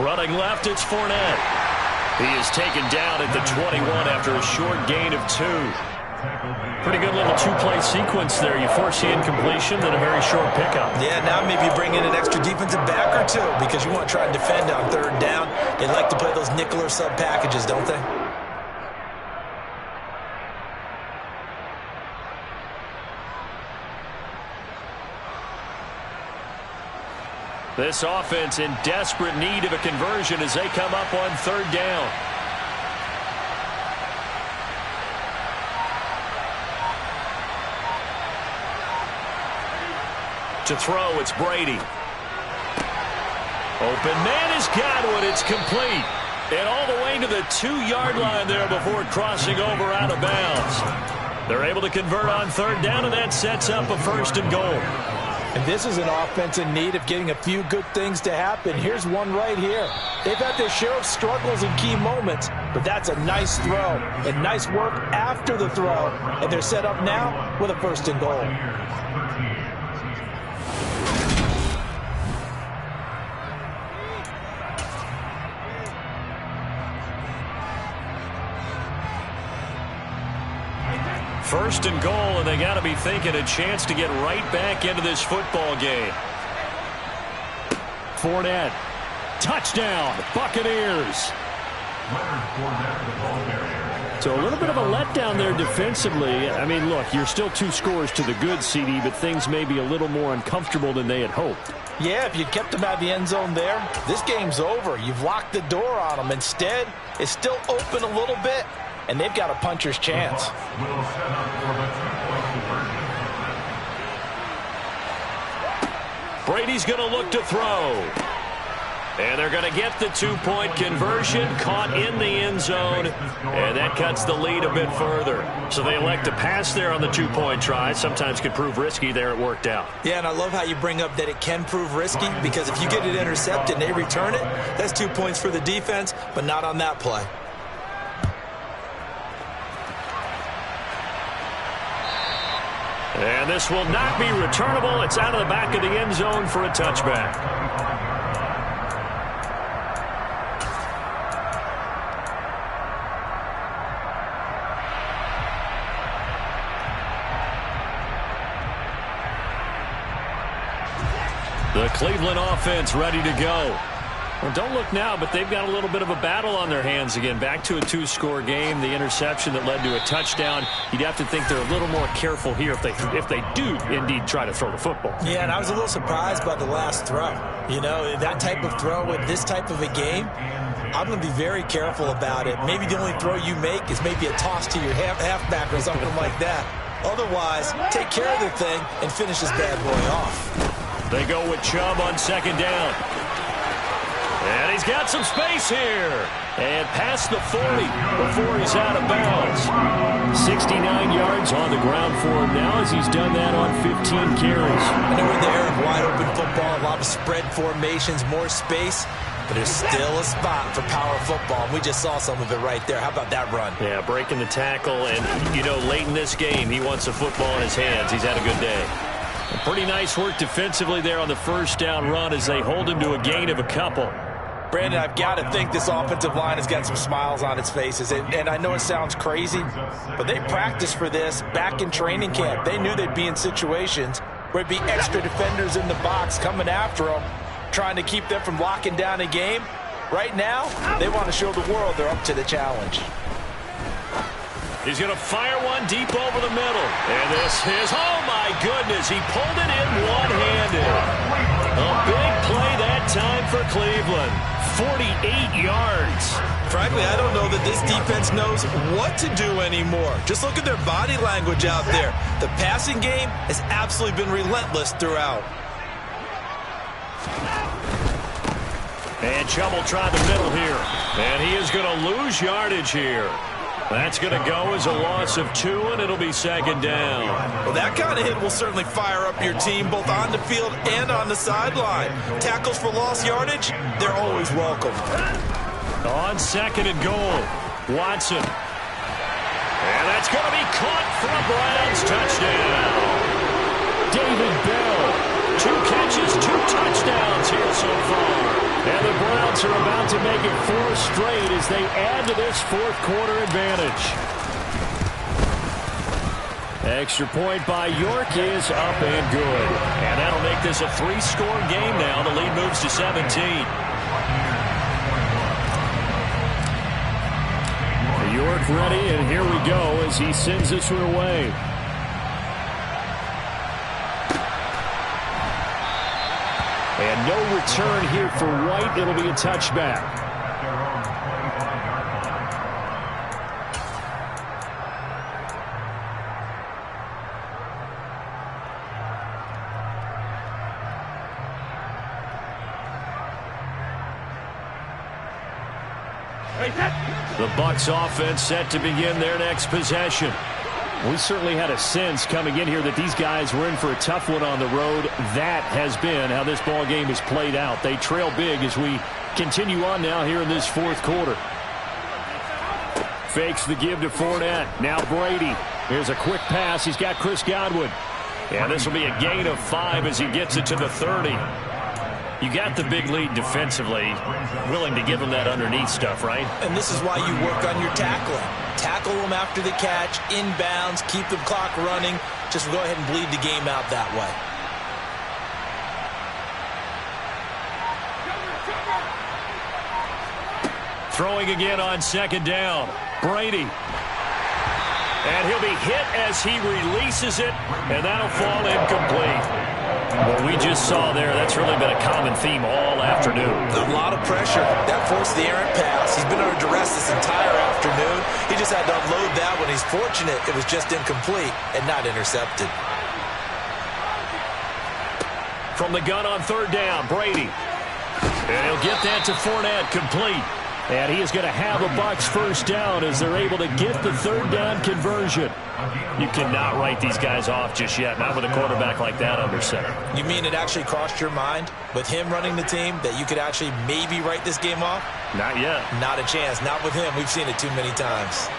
Running left, it's Fournette. He is taken down at the 21 after a short gain of 2. Pretty good little two-play sequence there. You force the incompletion, then a very short pickup. Yeah, now maybe you bring in an extra defensive back or two because you want to try and defend on third down. They like to play those nickel or sub packages, don't they? This offense in desperate need of a conversion as they come up on third down. To throw, it's Brady. Open man has got one. It's complete. And all the way to the 2-yard line there before crossing over out of bounds. They're able to convert on third down, and that sets up a 1st and goal. And this is an offense in need of getting a few good things to happen. Here's one right here. They've had their share of struggles in key moments, but that's a nice throw and nice work after the throw. And they're set up now with a 1st and goal. First and goal, and they got to be thinking a chance to get right back into this football game. Fournette, touchdown, Buccaneers. So a little bit of a letdown there defensively. I mean, look, you're still 2 scores to the good, CD, but things may be a little more uncomfortable than they had hoped. Yeah, if you kept them out of the end zone there, this game's over. You've locked the door on them. Instead, it's still open a little bit, and they've got a puncher's chance. Brady's going to look to throw. And they're going to get the 2-point conversion, caught in the end zone, and that cuts the lead a bit further. So they elect to pass there on the 2-point try. Sometimes could prove risky. There it worked out. Yeah, and I love how you bring up that it can prove risky, because if you get it intercepted and they return it, that's 2 points for the defense, but not on that play. And this will not be returnable. It's out of the back of the end zone for a touchback. The Cleveland offense ready to go. Well, don't look now, but they've got a little bit of a battle on their hands again. Back to a 2-score game. The interception that led to a touchdown. You'd have to think they're a little more careful here if they do indeed try to throw the football. Yeah, and I was a little surprised by the last throw. You know, that type of throw with this type of a game, I'm going to be very careful about it. Maybe the only throw you make is maybe a toss to your halfback or something like that. Otherwise, take care of the thing and finish this bad boy off. They go with Chubb on 2nd down. And he's got some space here. And past the 40 before he's out of bounds. 69 yards on the ground for him now as he's done that on 15 carries. I know we're in the era of wide open football, a lot of spread formations, more space. But there's still a spot for power football. We just saw some of it right there. How about that run? Yeah, breaking the tackle. And, you know, late in this game, he wants the football in his hands. He's had a good day. Pretty nice work defensively there on the first down run as they hold him to a gain of a couple. Brandon, I've got to think this offensive line has got some smiles on its faces. And I know it sounds crazy, but they practiced for this back in training camp. They knew they'd be in situations where it'd be extra defenders in the box coming after them, trying to keep them from locking down a game. Right now, they want to show the world they're up to the challenge. He's going to fire one deep over the middle. And this is, oh my goodness, he pulled it in one-handed. A big play that time for Cleveland. 48 yards. Frankly, I don't know that this defense knows what to do anymore. Just look at their body language out there. The passing game has absolutely been relentless throughout. And Chubb will try the middle here. And he is going to lose yardage here. That's going to go as a loss of 2, and it'll be second down. Well, that kind of hit will certainly fire up your team both on the field and on the sideline. Tackles for lost yardage, they're always welcome. On second and goal, Watson. And that's going to be caught for a Browns touchdown. David Bell, 2 catches, 2 touchdowns here so far. And the Browns are about to make it 4 straight as they add to this fourth quarter advantage. Extra point by York is up and good. And that'll make this a 3-score game now. The lead moves to 17. York ready, and here we go as he sends this one away. And no return here for White. It'll be a touchback. The Bucs offense set to begin their next possession. We certainly had a sense coming in here that these guys were in for a tough one on the road. That has been how this ball game has played out. They trail big as we continue on now here in this fourth quarter. Fakes the give to Fournette. Now Brady. Here's a quick pass. He's got Chris Godwin. And this will be a gain of 5 as he gets it to the 30. You got the big lead defensively, willing to give them that underneath stuff, right? And this is why you work on your tackling. Tackle them after the catch, inbounds, keep the clock running. Just go ahead and bleed the game out that way. Throwing again on second down. Brady. And he'll be hit as he releases it, and that'll fall incomplete. What we just saw there, that's really been a common theme all afternoon. A lot of pressure. That forced the errant pass. He's been under duress this entire afternoon. He just had to unload that one. He's fortunate it was just incomplete and not intercepted. From the gun on third down, Brady. And he'll get that to Fournette, complete. And he is going to have a Bucs first down as they're able to get the third down conversion. You cannot write these guys off just yet, not with a quarterback like that under center. You mean it actually crossed your mind with him running the team that you could actually maybe write this game off? Not yet. Not a chance. Not with him. We've seen it too many times.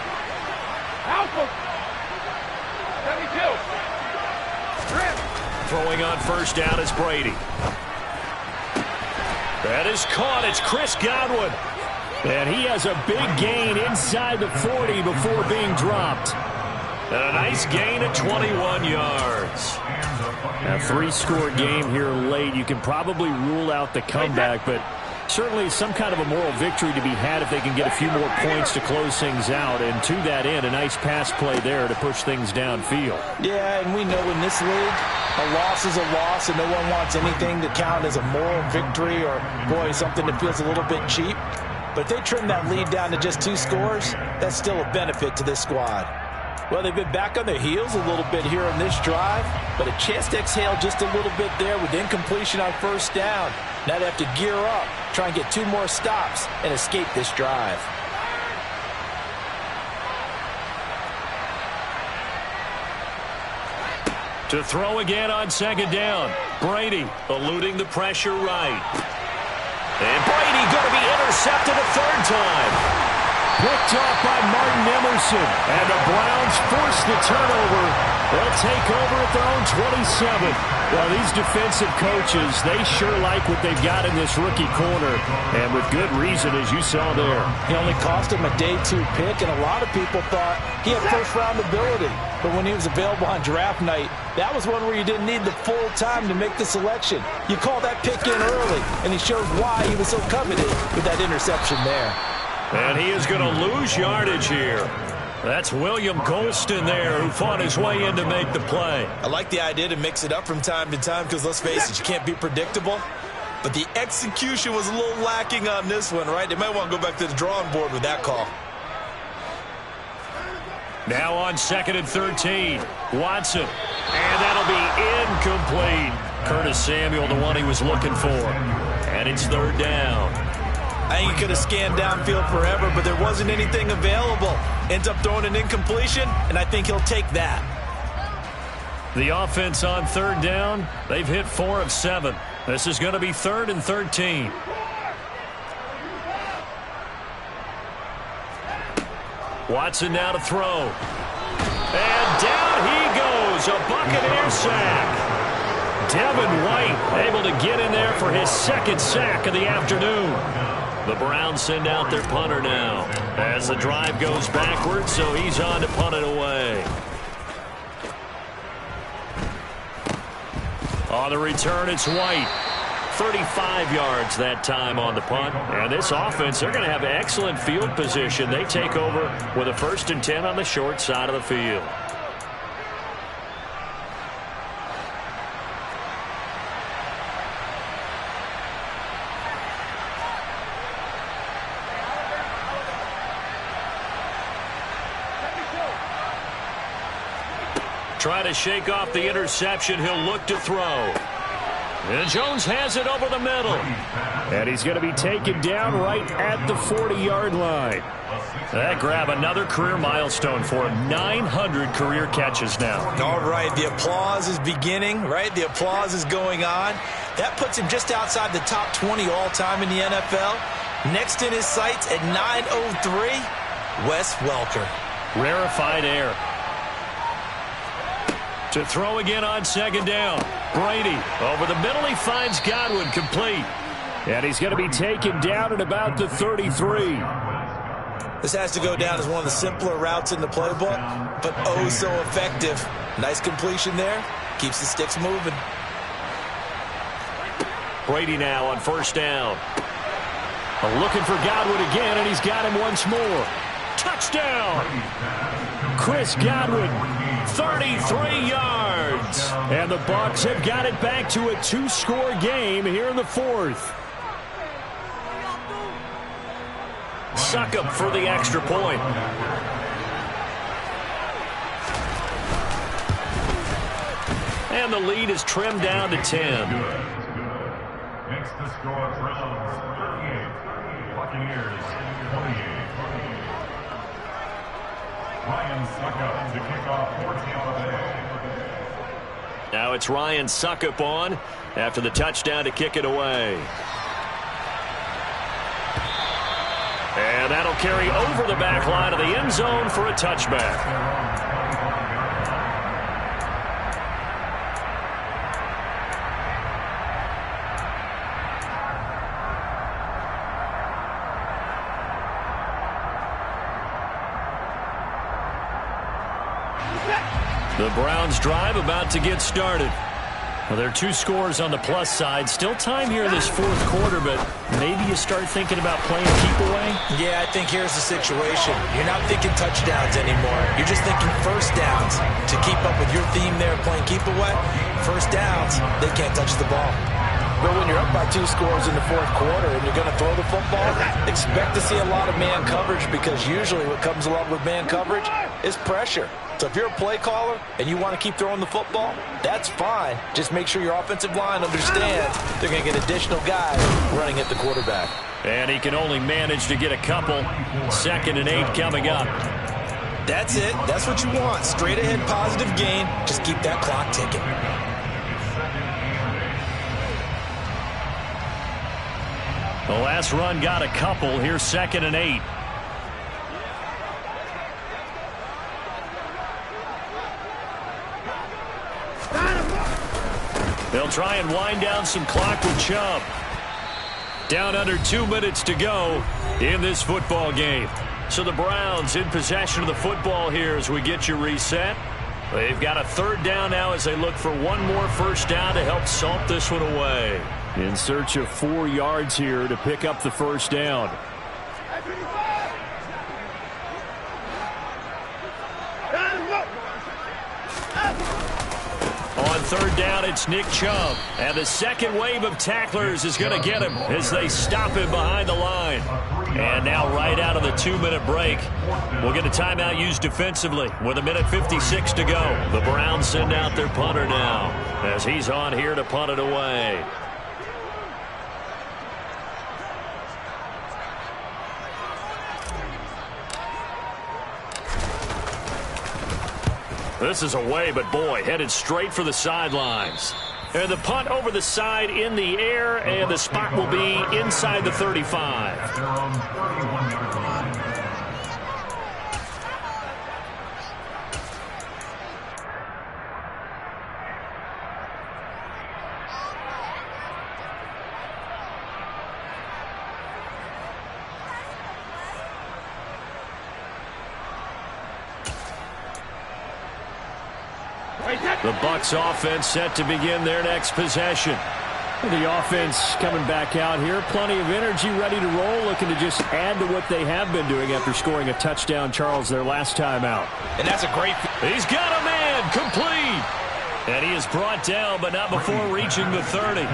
Throwing on first down is Brady. That is caught. It's Chris Godwin. And he has a big gain inside the 40 before being dropped. And a nice gain of 21 yards. A 3-score game here late. You can probably rule out the comeback, but certainly some kind of a moral victory to be had if they can get a few more points to close things out. And to that end, a nice pass play there to push things downfield. Yeah, and we know in this league, a loss is a loss, and no one wants anything to count as a moral victory or, boy, something that feels a little bit cheap. But if they trim that lead down to just 2 scores, that's still a benefit to this squad. Well, they've been back on their heels a little bit here on this drive, but a chance to exhale just a little bit there with incompletion on first down. Now they have to gear up, try and get 2 more stops, and escape this drive. To throw again on second down. Brady eluding the pressure right. And Brady going to be intercepted a third time. Picked off by Martin Emerson. And the Browns force the turnover. They'll take over at their own 27. Well, these defensive coaches, they sure like what they've got in this rookie corner. And with good reason, as you saw there. He only cost him a day 2 pick, and a lot of people thought he had first-round ability. But when he was available on draft night, that was one where you didn't need the full time to make the selection. You call that pick in early, and he showed why he was so coveted with that interception there. And he is going to lose yardage here. That's William Golston there who fought his way in to make the play. I like the idea to mix it up from time to time because, let's face it, you can't be predictable. But the execution was a little lacking on this one, right? They might want to go back to the drawing board with that call. Now on 2nd and 13, Watson. And that'll be incomplete. Curtis Samuel, the one he was looking for. And it's 3rd down. I think he could have scanned downfield forever, but there wasn't anything available. Ends up throwing an incompletion, and I think he'll take that. The offense on 3rd down, they've hit 4 of 7. This is going to be 3rd and 13. Watson now to throw. And down he goes. A Buccaneer sack. Devin White able to get in there for his 2nd sack of the afternoon. The Browns send out their punter now as the drive goes backwards, so he's on to punt it away. On the return, it's White. 35 yards that time on the punt. And this offense, they're going to have excellent field position. They take over with a 1st and 10 on the short side of the field. Try to shake off the interception. He'll look to throw. And Jones has it over the middle. And he's going to be taken down right at the 40-yard line. That grab another career milestone for him. 900 career catches now. All right, the applause is beginning, right? The applause is going on. That puts him just outside the top 20 all-time in the NFL. Next in his sights at 903, Wes Welker. Rarefied air. To throw again on 2nd down. Brady over the middle. He finds Godwin complete. And he's going to be taken down at about the 33. This has to go down as one of the simpler routes in the playbook, but oh so effective. Nice completion there. Keeps the sticks moving. Brady now on 1st down. Looking for Godwin again, and he's got him once more. Touchdown! Chris Godwin, 33 yards. And the Bucs have got it back to a 2-score game here in the 4th. Succop for the extra point. And the lead is trimmed down to 10. Next to score, Browns 38, Buccaneers 28. Ryan Succop to kick off for Tampa Bay. Now it's Ryan Succop on after the touchdown to kick it away. And that'll carry over the back line of the end zone for a touchback. The Browns drive about to get started. Well, there are 2 scores on the plus side. Still time here in this 4th quarter, but maybe you start thinking about playing keep away? Yeah, I think here's the situation. You're not thinking touchdowns anymore. You're just thinking first downs. To keep up with your theme there, playing keep away, first downs, they can't touch the ball. But when you're up by 2 scores in the 4th quarter and you're going to throw the football, expect to see a lot of man coverage, because usually what comes along with man coverage is pressure. So if you're a play caller and you want to keep throwing the football, that's fine. Just make sure your offensive line understands they're going to get additional guys running at the quarterback. And he can only manage to get a couple. 2nd and 8 coming up. That's it. That's what you want. Straight ahead positive gain. Just keep that clock ticking. The last run got a couple. Here's 2nd and 8. They'll try and wind down some clock with Chubb. Down under 2 minutes to go in this football game. So the Browns in possession of the football here as we get you reset. They've got a third down now as they look for one more first down to help salt this one away. In search of 4 yards here to pick up the first down. On third down, it's Nick Chubb. And the second wave of tacklers is going to get him as they stop him behind the line. And now right out of the 2-minute break, we'll get a timeout used defensively with 1:56 to go. The Browns send out their punter now as he's on here to punt it away. This is away, but boy, headed straight for the sidelines. And the punt over the side in the air, and the spot will be inside the 35. The Bucs offense set to begin their next possession. The offense coming back out here. Plenty of energy, ready to roll, looking to just add to what they have been doing after scoring a touchdown, Charles, their last time out. And that's a great... He's got a man, complete. And he is brought down, but not before reaching the 30.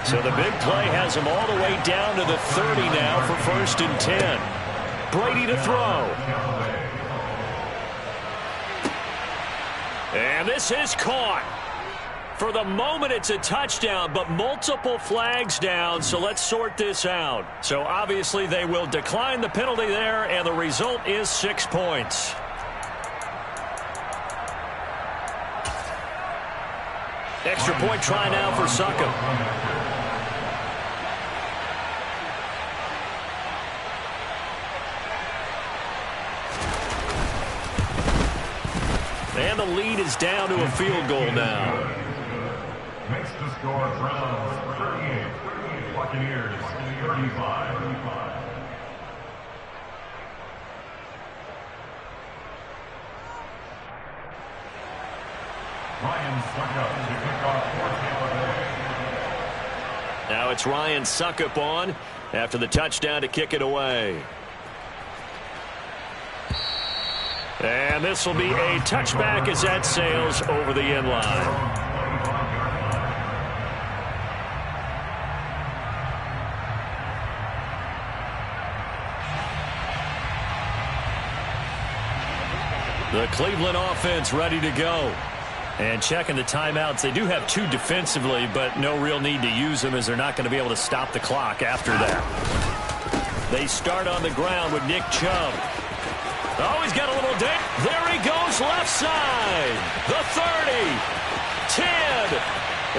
So the big play has him all the way down to the 30 now for 1st and 10. Brady to throw. And this is caught. For the moment, it's a touchdown, but multiple flags down, so let's sort this out. So obviously they will decline the penalty there, and the result is 6 points. Extra point try now for Succop. And the lead is down to a field goal now. Makes the score Browns 38, Buccaneers 35. Ryan Succop to kick off for Tampa Bay. Now it's Ryan Succop on after the touchdown to kick it away. And this will be a touchback as that sails over the end line. The Cleveland offense ready to go. And checking the timeouts. They do have 2 defensively, but no real need to use them as they're not going to be able to stop the clock after that. They start on the ground with Nick Chubb. Oh, he's got a little dip. There he goes, left side. The 30, 10,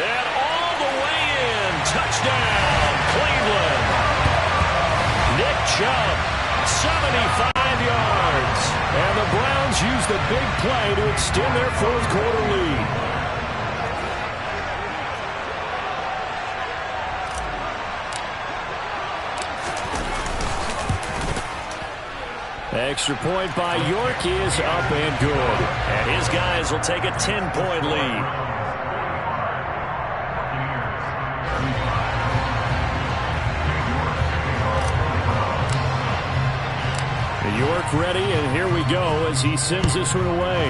and all the way in. Touchdown, Cleveland. Nick Chubb, 75 yards. And the Browns use the big play to extend their 4th quarter lead. Extra point by York is up and good. And his guys will take a 10-point lead. York ready, and here we go as he sends this one away.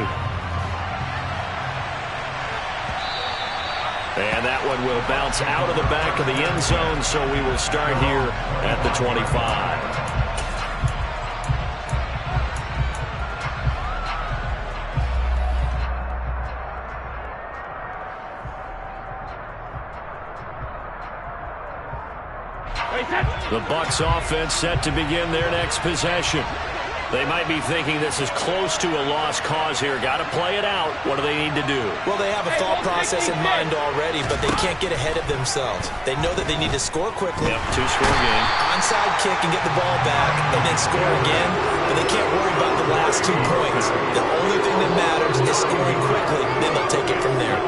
And that one will bounce out of the back of the end zone, so we will start here at the 25. The Bucs offense set to begin their next possession. They might be thinking this is close to a lost cause here. Got to play it out. What do they need to do? Well, they have a thought process in mind already, but they can't get ahead of themselves. They know that they need to score quickly. Yep, 2-score game. Onside kick and get the ball back, and then score again. But they can't worry about the last 2 points. The only thing that matters is scoring quickly. Then they'll take it from there.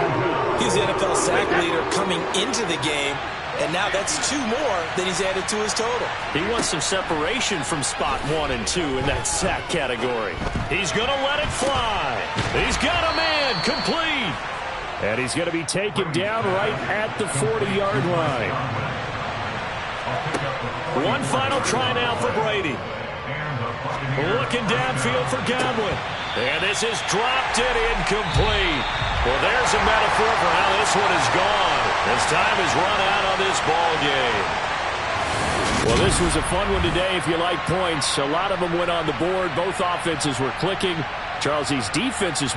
He's the NFL sack leader. there coming into the game, and now that's 2 more that he's added to his total. He wants some separation from spot 1 and 2 in that sack category. He's going to let it fly. He's got a man complete. And he's going to be taken down right at the 40-yard line. One final try now for Brady. Looking downfield for Godwin. And this is dropped it incomplete. Well, there's a metaphor for how this one is gone. As time has run out on this ball game. Well, this was a fun one today if you like points. A lot of them went on the board. Both offenses were clicking. Charles, these defenses,